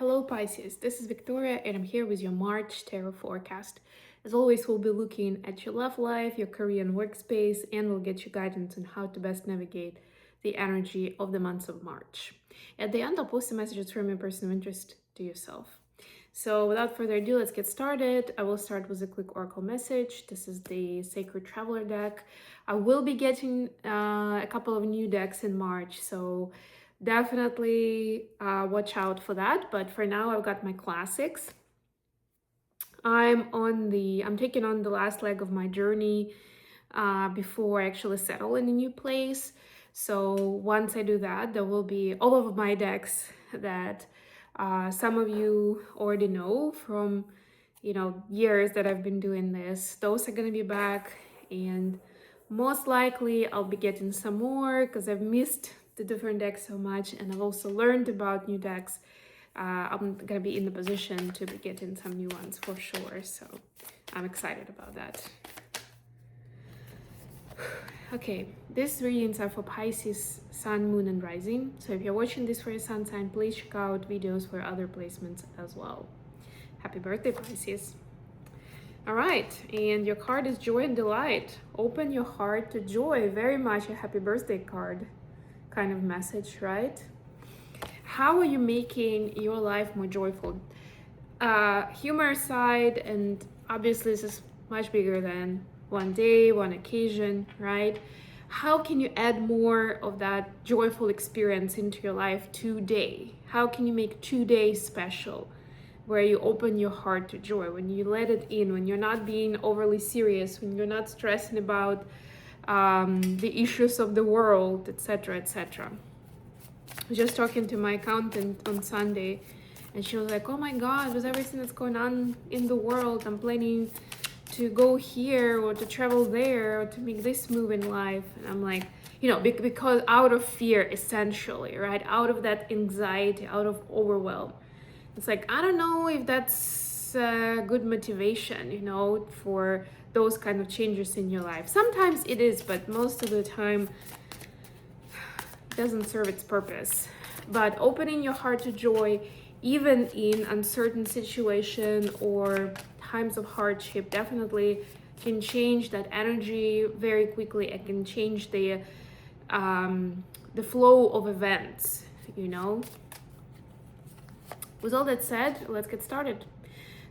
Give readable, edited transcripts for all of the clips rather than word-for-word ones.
Hello Pisces, this is Victoria and I'm here with your March tarot forecast. As always, we'll be looking at your love life, your career and workspace, and we'll get you guidance on how to best navigate the energy of the months of March. At the end, I'll post some messages from your person of interest to yourself. So without further ado, let's get started. I will start with a quick oracle message. This is the Sacred Traveler deck. I will be getting a couple of new decks in March, so definitely watch out for that. But for now, I've got my classics. I'm taking on the last leg of my journey before I actually settle in a new place. So once I do that, there will be all of my decks that some of you already know from years that I've been doing this. Those are gonna be back, and most likely I'll be getting some more because I've missed the different decks so much, and I've also learned about new decks. I'm gonna be in the position to be getting some new ones for sure, so I'm excited about that. Okay, these readings are for Pisces, Sun, Moon, and Rising. So if you're watching this for your sun sign, please check out videos for other placements as well. Happy birthday, Pisces. All right, and your card is Joy and Delight. Open your heart to joy. Very much a happy birthday card kind of message, right? How are you making your life more joyful? Humor aside, and obviously this is much bigger than one day, one occasion, right? How can you add more of that joyful experience into your life today? How can you make today special, where you open your heart to joy, when you let it in, when you're not being overly serious, when you're not stressing about the issues of the world, etc., etc. I was just talking to my accountant on Sunday, and she was like, oh my God, with everything that's going on in the world, I'm planning to go here or to travel there or to make this move in life. And I'm like, because out of fear, essentially, right? Out of that anxiety, out of overwhelm. It's like, I don't know if that's good motivation, for those kind of changes in your life. Sometimes it is, but most of the time it doesn't serve its purpose. But opening your heart to joy, even in uncertain situation or times of hardship, definitely can change that energy very quickly. It can change the flow of events, With all that said, let's get started.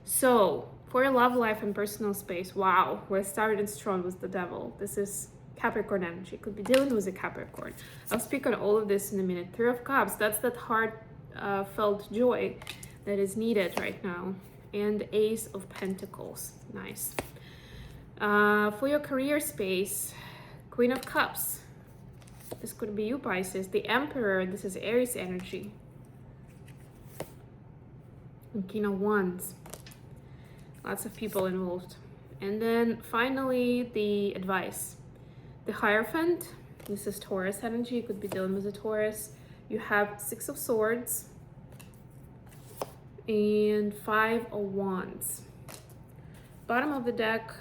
So for your love life and personal space, wow, we're starting strong with the Devil. This is Capricorn energy. Could be dealing with a Capricorn. I'll speak on all of this in a minute. Three of Cups, that's that heartfelt joy that is needed right now. And Ace of Pentacles, nice. For your career space, Queen of Cups. This could be you, Pisces. The Emperor, this is Aries energy. And King of Wands. Lots of people involved. And then finally, the Advice. The Hierophant, this is Taurus energy. You could be dealing with a Taurus. You have Six of Swords and Five of Wands. Bottom of the deck,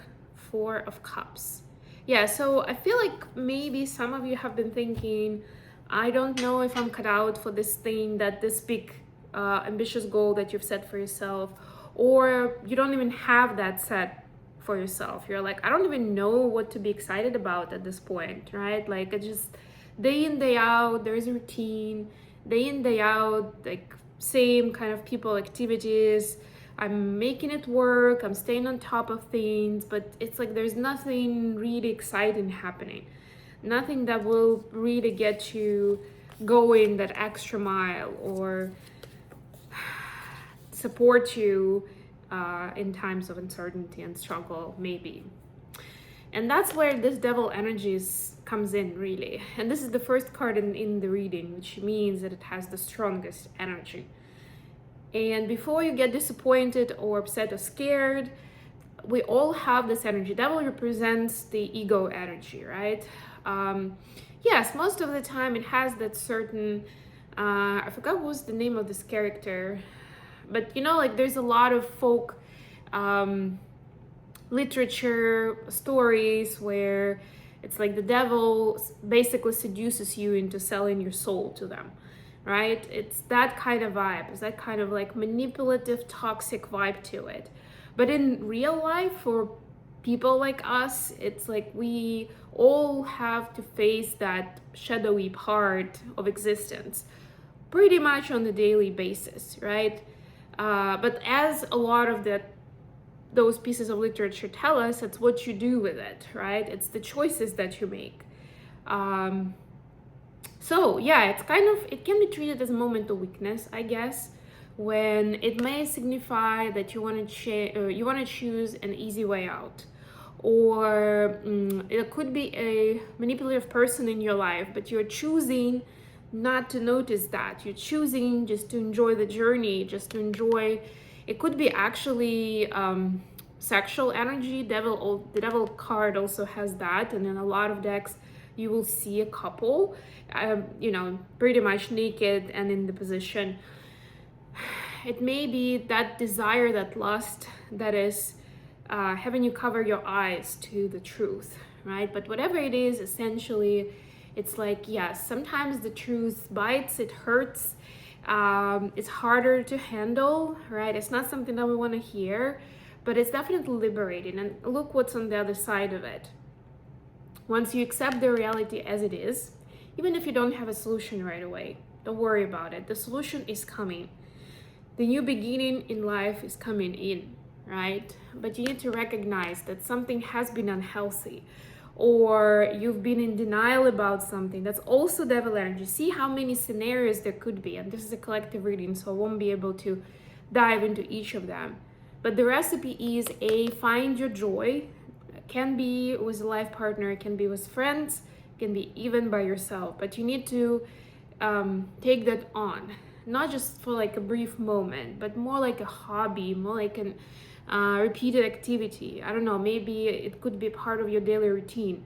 Four of Cups. Yeah, so I feel like maybe some of you have been thinking, I don't know if I'm cut out for this thing, this big ambitious goal that you've set for yourself, or you don't even have that set for yourself. You're like, I don't even know what to be excited about at this point, right? Like, it just day in, day out, there's a routine, day in, day out, like same kind of people, activities. I'm making it work, I'm staying on top of things, but it's like there's nothing really exciting happening. Nothing that will really get you going that extra mile or support you in times of uncertainty and struggle, maybe. And that's where this Devil energies comes in, really. And this is the first card in the reading, which means that it has the strongest energy. And before you get disappointed or upset or scared, we all have this energy. Devil represents the ego energy, right? Yes, most of the time it has that certain, I forgot what was the name of this character, but like there's a lot of folk literature stories where it's like the devil basically seduces you into selling your soul to them, right? It's that kind of vibe. It's that kind of like manipulative, toxic vibe to it. But in real life, for people like us, it's like we all have to face that shadowy part of existence pretty much on a daily basis, right? But as a lot of those pieces of literature tell us, it's what you do with it, right? It's the choices that you make. So yeah, it can be treated as a moment of weakness, I guess, when it may signify that you want to choose an easy way out, or it could be a manipulative person in your life, but you're choosing not to notice that. You're choosing just to enjoy the journey, just to enjoy. It could be actually sexual energy. The devil card also has that, and in a lot of decks you will see a couple, pretty much naked and in the position. It may be that desire, that lust, that is having you cover your eyes to the truth, right? But whatever it is, essentially, it's like, yes, sometimes the truth bites, it hurts, it's harder to handle, right? It's not something that we want to hear, but it's definitely liberating. And look what's on the other side of it. Once you accept the reality as it is, even if you don't have a solution right away, don't worry about it. The solution is coming. The new beginning in life is coming in, right? But you need to recognize that something has been unhealthy, or you've been in denial about something. That's also devil energy. See how many scenarios there could be. And this is a collective reading, so I won't be able to dive into each of them. But the recipe is find your joy. It can be with a life partner, it can be with friends, it can be even by yourself. But you need to take that on. Not just for like a brief moment, but more like a hobby, more like an repeated activity. I don't know, maybe it could be part of your daily routine.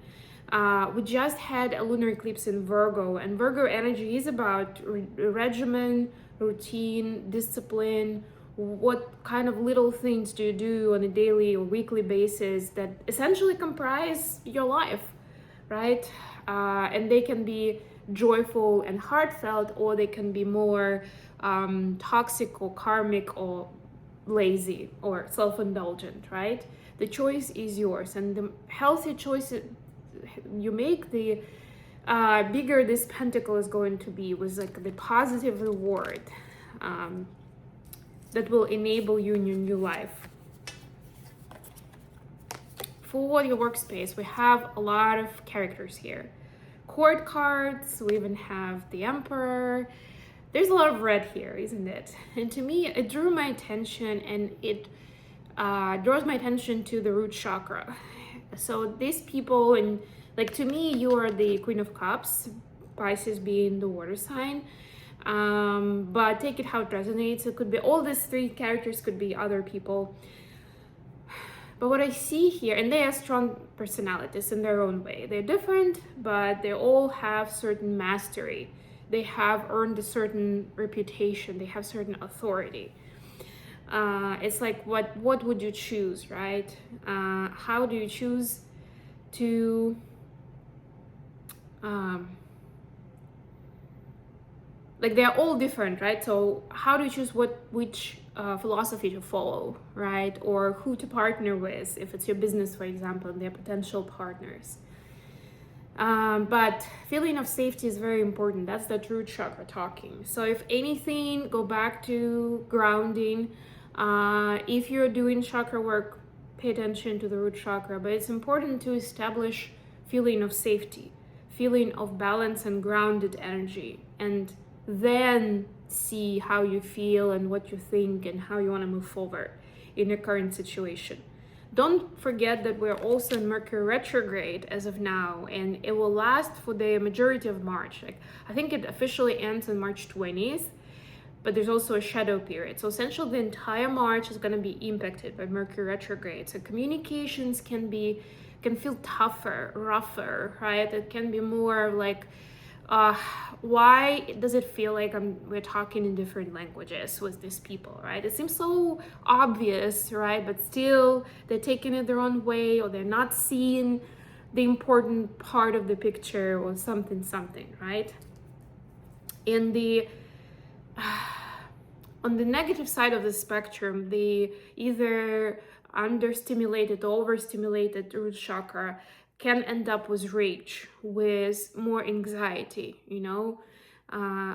We just had a lunar eclipse in Virgo, and Virgo energy is about regimen, routine, discipline. What kind of little things do you do on a daily or weekly basis that essentially comprise your life, right? And they can be joyful and heartfelt, or they can be more toxic or karmic or lazy or self-indulgent, right? The choice is yours, and the healthier choices you make, the bigger this pentacle is going to be, with like the positive reward that will enable you in your new life. For your workspace, we have a lot of characters here. Court cards, we even have the Emperor. There's a lot of red here, isn't it? And to me, it drew my attention, and it draws my attention to the root chakra. So these people, and like, to me, you are the Queen of Cups, Pisces being the water sign. But take it how it resonates. It could be all these three characters, could be other people. But what I see here, and they have strong personalities in their own way. They're different, but they all have certain mastery. They have earned a certain reputation. They have certain authority. It's like, what would you choose, right? How do you choose to like, they're all different, right? So how do you choose which philosophy to follow, right? Or who to partner with, if it's your business, for example, and they're potential partners. But feeling of safety is very important. That's the root chakra talking. So if anything, go back to grounding. If you're doing chakra work, pay attention to the root chakra. But it's important to establish feeling of safety, feeling of balance and grounded energy, and then see how you feel and what you think and how you want to move forward in your current situation. Don't forget that we're also in Mercury retrograde as of now, and it will last for the majority of March. Like, I think it officially ends on March 20th, but there's also a shadow period. So essentially the entire March is going to be impacted by Mercury retrograde. So communications can feel tougher, rougher, right? It can be more like, why does it feel like we're talking in different languages with these people, right? It seems so obvious, right? But still, they're taking it their own way, or they're not seeing the important part of the picture, or something, right? In the On the negative side of the spectrum, the either understimulated or overstimulated root chakra can end up with rage, with more anxiety,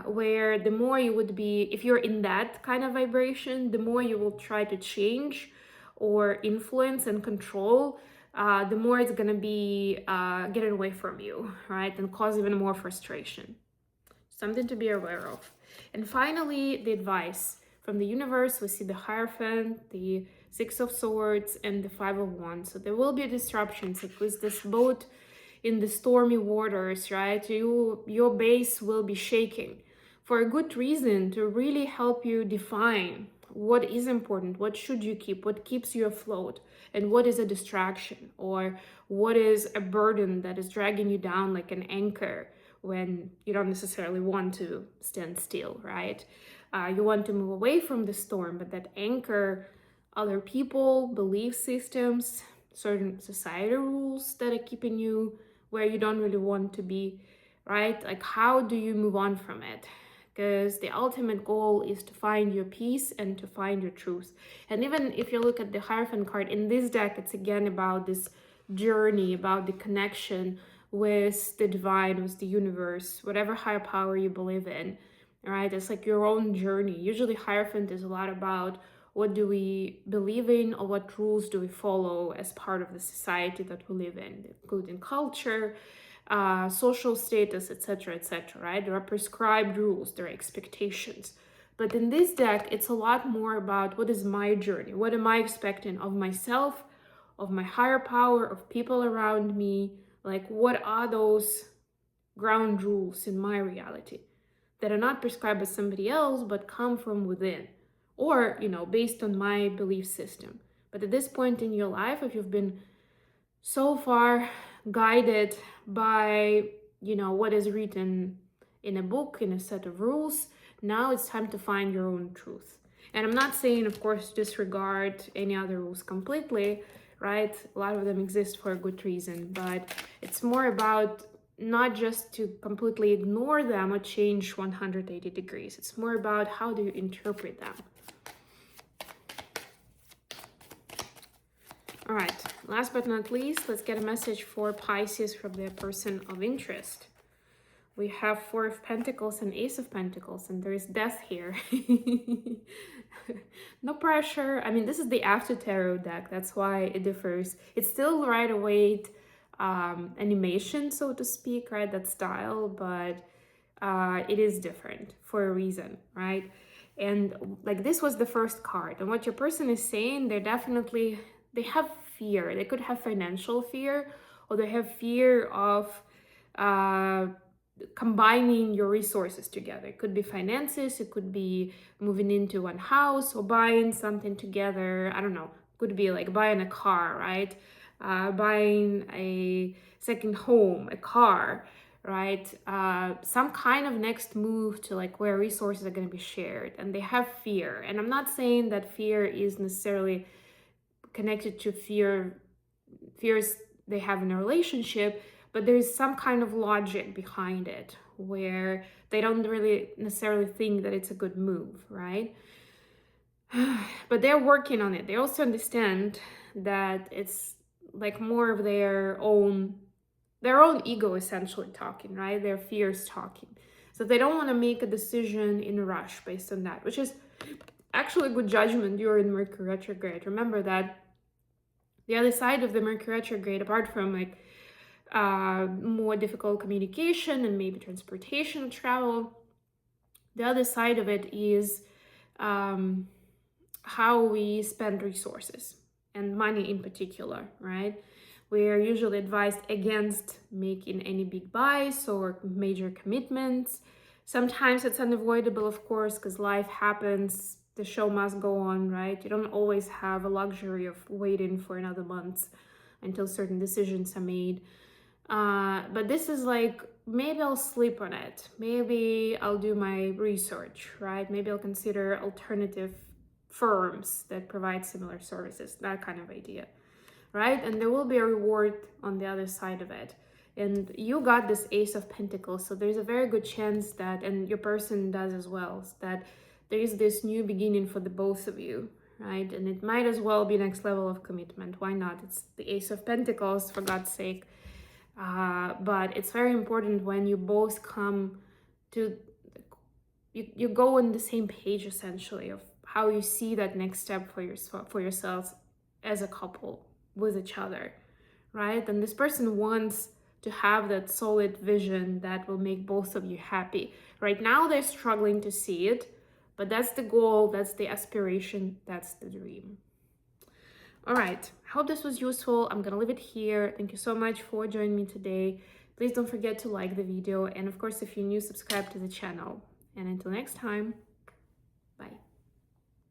where the more you would be, if you're in that kind of vibration, the more you will try to change or influence and control, the more it's going to be getting away from you, right? And cause even more frustration. Something to be aware of. And finally, the advice from the universe. We see the Hierophant, the Six of Swords, and the Five of Wands. So there will be disruptions, like with this boat in the stormy waters, right? Your base will be shaking for a good reason, to really help you define what is important, what should you keep, what keeps you afloat, and what is a distraction, or what is a burden that is dragging you down like an anchor when you don't necessarily want to stand still, right? You want to move away from the storm, but that anchor, other people, belief systems, certain society rules that are keeping you where you don't really want to be, right? Like, how do you move on from it? Because the ultimate goal is to find your peace and to find your truth. And even if you look at the Hierophant card in this deck, it's again about this journey, about the connection with the divine, with the universe, whatever higher power you believe in, right? It's like your own journey. Usually Hierophant is a lot about what do we believe in, or what rules do we follow as part of the society that we live in, including culture, social status, etc., etc., right? There are prescribed rules, there are expectations. But in this deck, it's a lot more about what is my journey, what am I expecting of myself, of my higher power, of people around me, like what are those ground rules in my reality that are not prescribed by somebody else, but come from within, or, based on my belief system. But at this point in your life, if you've been so far guided by, what is written in a book, in a set of rules, now it's time to find your own truth. And I'm not saying, of course, disregard any other rules completely, right? A lot of them exist for a good reason, but it's more about not just to completely ignore them or change 180 degrees. It's more about how do you interpret them. All right, last but not least, let's get a message for Pisces from their person of interest. We have Four of Pentacles and Ace of Pentacles, and there is death here. No pressure. I mean, this is the after tarot deck. That's why it differs. It's still Rider-Waite animation, so to speak, right? That style, but it is different for a reason, right? And like, this was the first card, and what your person is saying, they have fear. They could have financial fear, or they have fear of combining your resources together. It could be finances, it could be moving into one house or buying something together. I don't know. Could be like buying a car, right? Buying a second home, a car, right? Some kind of next move to like where resources are going to be shared, and they have fear. And I'm not saying that fear is necessarily connected to fears they have in a relationship, but there's some kind of logic behind it where they don't really necessarily think that it's a good move, right? But they're working on it. They also understand that it's like more of their own ego essentially talking, right? Their fears talking. So they don't want to make a decision in a rush based on that, which is actually good judgment. You're in Mercury retrograde. Remember that the other side of the Mercury retrograde, apart from like more difficult communication and maybe transportation travel, the other side of it is how we spend resources and money in particular, right? We're usually advised against making any big buys or major commitments. Sometimes it's unavoidable, of course, because life happens. The show must go on, right? You don't always have a luxury of waiting for another month until certain decisions are made. But this is like, maybe I'll sleep on it. Maybe I'll do my research, right? Maybe I'll consider alternative firms that provide similar services, that kind of idea, right? And there will be a reward on the other side of it. And you got this Ace of Pentacles, so there's a very good chance that, and your person does as well, that there is this new beginning for the both of you, right? And it might as well be next level of commitment. Why not? It's the Ace of Pentacles, for God's sake. But it's very important when you both come to, you go on the same page, essentially, of how you see that next step for yourselves as a couple with each other, right? And this person wants to have that solid vision that will make both of you happy. Right now, they're struggling to see it, but that's the goal, that's the aspiration, that's the dream. All right, I hope this was useful. I'm gonna leave it here. Thank you so much for joining me today. Please don't forget to like the video. And of course, if you're new, subscribe to the channel. And until next time.